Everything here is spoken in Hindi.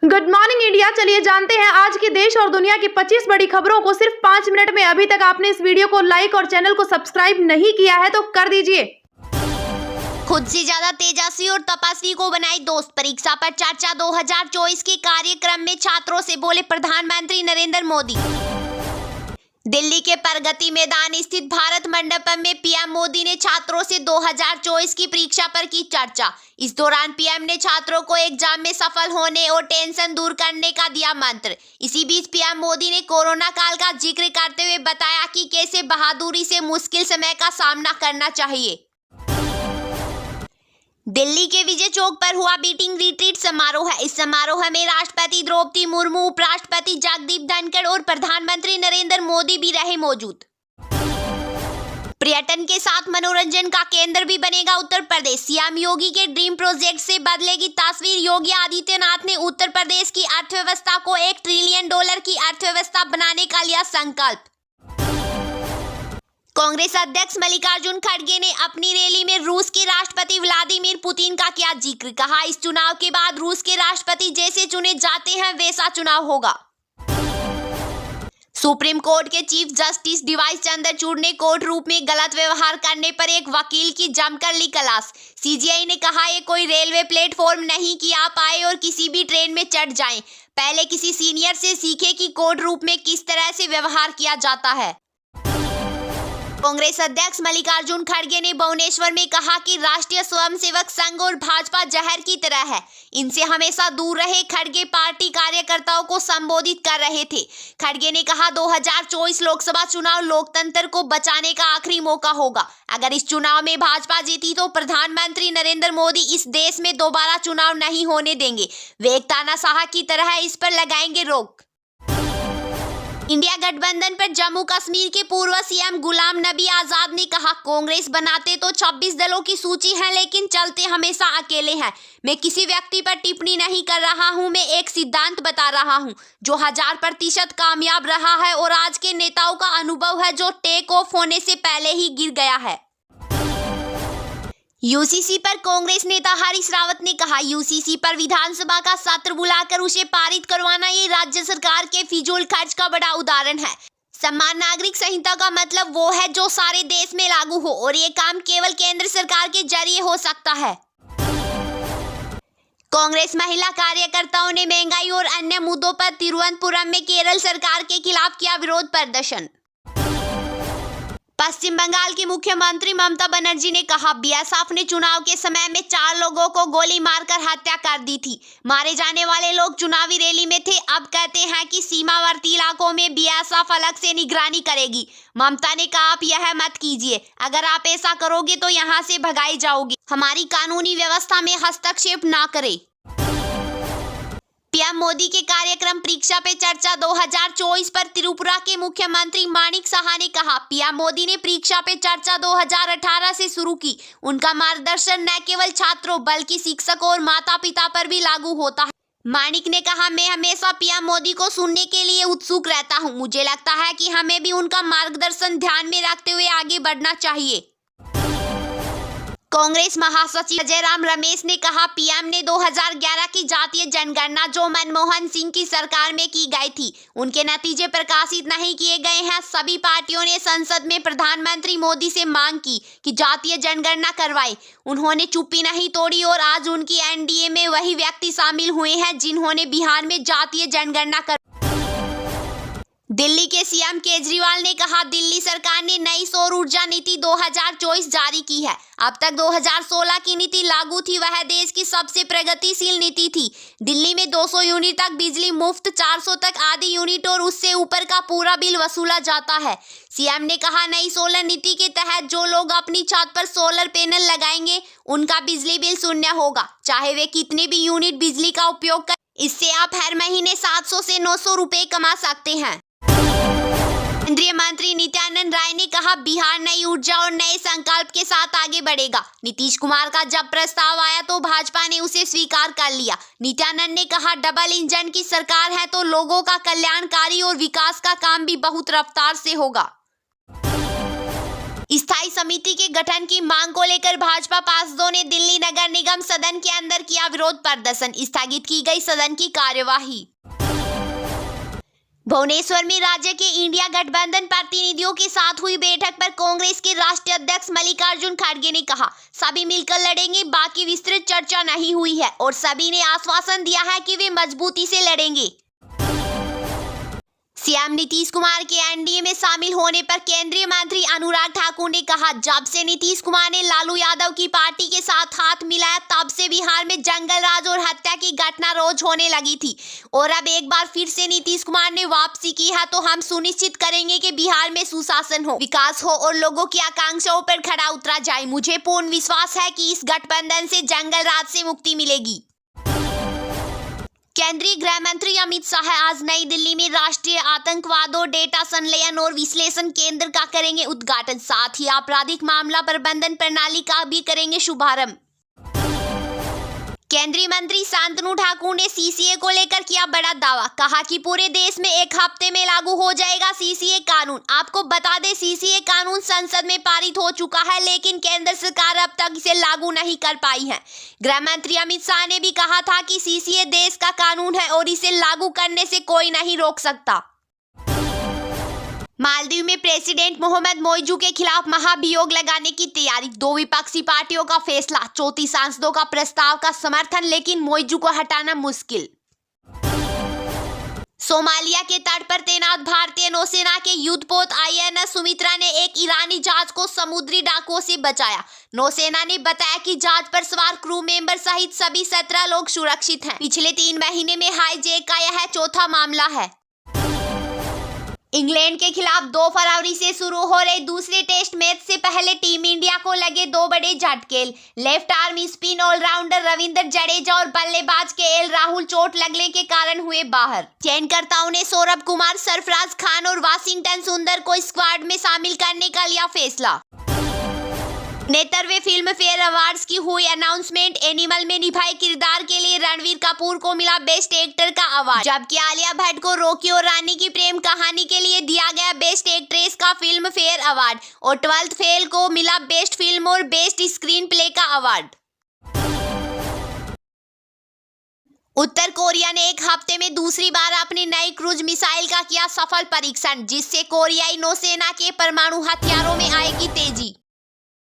Good morning India. चलिए जानते हैं आज की देश और दुनिया की 25 बड़ी खबरों को सिर्फ 5 मिनट में। अभी तक आपने इस वीडियो को लाइक और चैनल को सब्सक्राइब नहीं किया है तो कर दीजिए। खुद से ज्यादा तेजस्वी और तपस्वी को बनाई दोस्त, परीक्षा पर चर्चा 2024 के कार्यक्रम में छात्रों से बोले प्रधानमंत्री नरेंद्र मोदी। दिल्ली के प्रगति मैदान स्थित भारत मंडपम में पीएम मोदी ने छात्रों से 2024 की परीक्षा पर की चर्चा। इस दौरान पीएम ने छात्रों को एग्जाम में सफल होने और टेंशन दूर करने का दिया मंत्र। इसी बीच पीएम मोदी ने कोरोना काल का जिक्र करते हुए बताया कि कैसे बहादुरी से मुश्किल समय का सामना करना चाहिए। दिल्ली के विजय चौक पर हुआ बीटिंग रिट्रीट समारोह है। इस समारोह में राष्ट्रपति द्रौपदी मुर्मू, उपराष्ट्रपति जगदीप धनखड़ और प्रधानमंत्री नरेंद्र मोदी भी रहे मौजूद। पर्यटन के साथ मनोरंजन का केंद्र भी बनेगा उत्तर प्रदेश। सीएम योगी के ड्रीम प्रोजेक्ट से बदलेगी तस्वीर। योगी आदित्यनाथ ने उत्तर प्रदेश की अर्थव्यवस्था को $1 ट्रिलियन की अर्थव्यवस्था बनाने का लिया संकल्प। कांग्रेस अध्यक्ष मल्लिकार्जुन खड़गे ने अपनी रैली में रूस के राष्ट्रपति व्लादिमीर पुतिन का किया जिक्र। कहा, इस चुनाव के बाद रूस के राष्ट्रपति जैसे चुने जाते हैं वैसा चुनाव होगा। सुप्रीम कोर्ट के चीफ जस्टिस डीवाई चंद्रचूड़ ने कोर्ट रूप में गलत व्यवहार करने पर एक वकील की जमकर ली क्लास। सीजीआई ने कहा, ये कोई रेलवे प्लेटफॉर्म नहीं कि आप आए और किसी भी ट्रेन में चढ़ जाएं। पहले किसी सीनियर से सीखे कि कोर्ट रूप में किस तरह से व्यवहार किया जाता है। कांग्रेस अध्यक्ष मल्लिकार्जुन खड़गे ने भुवनेश्वर में कहा कि राष्ट्रीय स्वयंसेवक संघ और भाजपा जहर की तरह है, इनसे हमेशा दूर रहे। खड़गे पार्टी कार्यकर्ताओं को संबोधित कर रहे थे। खड़गे ने कहा, 2024 लोकसभा चुनाव लोकतंत्र को बचाने का आखिरी मौका होगा। अगर इस चुनाव में भाजपा जीती तो प्रधानमंत्री नरेंद्र मोदी इस देश में दोबारा चुनाव नहीं होने देंगे। वे एक तानाशाह की तरह इस पर लगाएंगे रोक। इंडिया गठबंधन पर जम्मू कश्मीर के पूर्व सीएम गुलाम नबी आजाद ने कहा, कांग्रेस बनाते तो 26 दलों की सूची है लेकिन चलते हमेशा अकेले हैं। मैं किसी व्यक्ति पर टिप्पणी नहीं कर रहा हूं, मैं एक सिद्धांत बता रहा हूं जो 1000% कामयाब रहा है और आज के नेताओं का अनुभव है जो टेक ऑफ होने से पहले ही गिर गया है। यूसीसी पर कांग्रेस नेता हरीश रावत ने कहा, यूसीसी पर विधानसभा का सत्र बुलाकर उसे पारित करवाना ये राज्य सरकार के फिजूल खर्च का बड़ा उदाहरण है। समान नागरिक संहिता का मतलब वो है जो सारे देश में लागू हो और ये काम केवल केंद्र सरकार के जरिए हो सकता है। कांग्रेस महिला कार्यकर्ताओं ने महंगाई और अन्य मुद्दों पर तिरुवनंतपुरम में केरल सरकार के खिलाफ किया विरोध प्रदर्शन। पश्चिम बंगाल की मुख्यमंत्री ममता बनर्जी ने कहा, बीएसएफ ने चुनाव के समय में 4 लोगों को गोली मारकर हत्या कर दी थी। मारे जाने वाले लोग चुनावी रैली में थे। अब कहते हैं कि सीमावर्ती इलाकों में बीएसएफ अलग से निगरानी करेगी। ममता ने कहा, आप यह मत कीजिए, अगर आप ऐसा करोगे तो यहाँ से भगाई जाओगी। हमारी कानूनी व्यवस्था में हस्तक्षेप ना करें। पीएम मोदी के कार्यक्रम परीक्षा पे चर्चा 2024 पर त्रिपुरा के मुख्यमंत्री माणिक साहा ने कहा, पीएम मोदी ने परीक्षा पे चर्चा 2018 से शुरू की। उनका मार्गदर्शन न केवल छात्रों बल्कि शिक्षकों और माता पिता पर भी लागू होता है। माणिक ने कहा, मैं हमेशा पीएम मोदी को सुनने के लिए उत्सुक रहता हूं। मुझे लगता है कि हमें भी उनका मार्गदर्शन ध्यान में रखते हुए आगे बढ़ना चाहिए। कांग्रेस महासचिव जयराम रमेश ने कहा, पीएम ने 2011 की जातीय जनगणना जो मनमोहन सिंह की सरकार में की गई थी, उनके नतीजे प्रकाशित नहीं किए गए हैं। सभी पार्टियों ने संसद में प्रधानमंत्री मोदी से मांग की कि जातीय जनगणना करवाएं। उन्होंने चुप्पी नहीं तोड़ी और आज उनकी एनडीए में वही व्यक्ति शामिल हुए हैं जिन्होंने बिहार में जातीय जनगणना कर। दिल्ली के सीएम केजरीवाल ने कहा, दिल्ली सरकार ने नई सौर ऊर्जा नीति 2024 जारी की है। अब तक 2016 की नीति लागू थी, वह देश की सबसे प्रगतिशील नीति थी। दिल्ली में 200 यूनिट तक बिजली मुफ्त, 400 तक आधी यूनिट और उससे ऊपर का पूरा बिल वसूला जाता है। सीएम ने कहा, नई सोलर नीति के तहत जो लोग अपनी छत पर सोलर पैनल लगाएंगे उनका बिजली बिल शून्य होगा, चाहे वे कितने भी यूनिट बिजली का उपयोग करें। इससे आप हर महीने 700 से 900 रुपए कमा सकते हैं। केंद्रीय मंत्री नित्यानंद राय ने कहा, बिहार नई ऊर्जा और नए संकल्प के साथ आगे बढ़ेगा। नीतीश कुमार का जब प्रस्ताव आया तो भाजपा ने उसे स्वीकार कर लिया। नित्यानंद ने कहा, डबल इंजन की सरकार है तो लोगों का कल्याणकारी और विकास का काम भी बहुत रफ्तार से होगा। स्थायी समिति के गठन की मांग को लेकर भाजपा पार्षदों ने दिल्ली नगर निगम सदन के अंदर किया विरोध प्रदर्शन, स्थगित की गई सदन की कार्यवाही। भुवनेश्वर में राज्य के इंडिया गठबंधन प्रतिनिधियों के साथ हुई बैठक पर कांग्रेस के राष्ट्रीय अध्यक्ष मल्लिकार्जुन खड़गे ने कहा, सभी मिलकर लड़ेंगे, बाकी विस्तृत चर्चा नहीं हुई है और सभी ने आश्वासन दिया है कि वे मजबूती से लड़ेंगे। सीएम नीतीश कुमार के एनडीए में शामिल होने पर केंद्रीय मंत्री अनुराग ठाकुर ने कहा, जब से नीतीश कुमार ने लालू यादव की पार्टी के साथ हाथ मिलाया तब से बिहार में जंगल राज और हत्या की घटना रोज होने लगी थी और अब एक बार फिर से नीतीश कुमार ने वापसी की है तो हम सुनिश्चित करेंगे कि बिहार में सुशासन हो, विकास हो और लोगों की आकांक्षाओं पर खरा उतरा जाए। मुझे पूर्ण विश्वास है कि इस गठबंधन से जंगल राज से मुक्ति मिलेगी। केंद्रीय गृह मंत्री अमित शाह आज नई दिल्ली में राष्ट्रीय आतंकवाद और डेटा संलयन और विश्लेषण केंद्र का करेंगे उद्घाटन, साथ ही आपराधिक मामला प्रबंधन प्रणाली का भी करेंगे शुभारंभ। केंद्रीय मंत्री शांतनु ठाकुर ने सीसीए को लेकर किया बड़ा दावा, कहा कि पूरे देश में एक हफ्ते में लागू हो जाएगा सीसीए कानून। आपको बता दें, सीसीए कानून संसद में पारित हो चुका है लेकिन केंद्र सरकार अब तक इसे लागू नहीं कर पाई है। गृह मंत्री अमित शाह ने भी कहा था कि सीसीए देश का कानून है और इसे लागू करने से कोई नहीं रोक सकता। मालदीव में प्रेसिडेंट मोहम्मद मोइजू के खिलाफ महाभियोग लगाने की तैयारी, दो विपक्षी पार्टियों का फैसला, 34 सांसदों का प्रस्ताव का समर्थन, लेकिन मोइजू को हटाना मुश्किल। सोमालिया के तट पर तैनात भारतीय नौसेना के युद्धपोत आईएनएस सुमित्रा ने एक ईरानी जहाज को समुद्री डाकुओं से बचाया। नौसेना ने बताया कि जहाज पर सवार क्रू मेंबर सहित सभी 17 लोग सुरक्षित हैं। पिछले 3 महीने में हाईजैक का यह चौथा मामला है। इंग्लैंड के खिलाफ 2 फरवरी से शुरू हो रहे दूसरे टेस्ट मैच से पहले टीम इंडिया को लगे 2 बड़े झटके। Left arm spin allrounder Ravindra Jadeja और बल्लेबाज केएल राहुल चोट लगने के कारण हुए बाहर। चयनकर्ताओं ने सौरभ कुमार, सरफराज खान और वाशिंगटन सुंदर को स्क्वाड में शामिल करने का लिया फैसला। 69वें फिल्म फेयर अवार्ड्स की हुई अनाउंसमेंट, एनिमल में निभाए किरदार के लिए रणवीर कपूर को मिला बेस्ट एक्टर का अवार्ड, जबकि आलिया भट्ट को रॉकी और रानी की प्रेम कहानी के लिए दिया गया बेस्ट एक्ट्रेस का फिल्म फेयर अवार्ड और 12th फेल को मिला बेस्ट फिल्म और बेस्ट स्क्रीन प्ले का अवार्ड। उत्तर कोरिया ने एक हफ्ते में दूसरी बार अपनी नई क्रूज मिसाइल का किया सफल परीक्षण, जिससे कोरियाई नौसेना के परमाणु हथियारों में आएगी तेजी।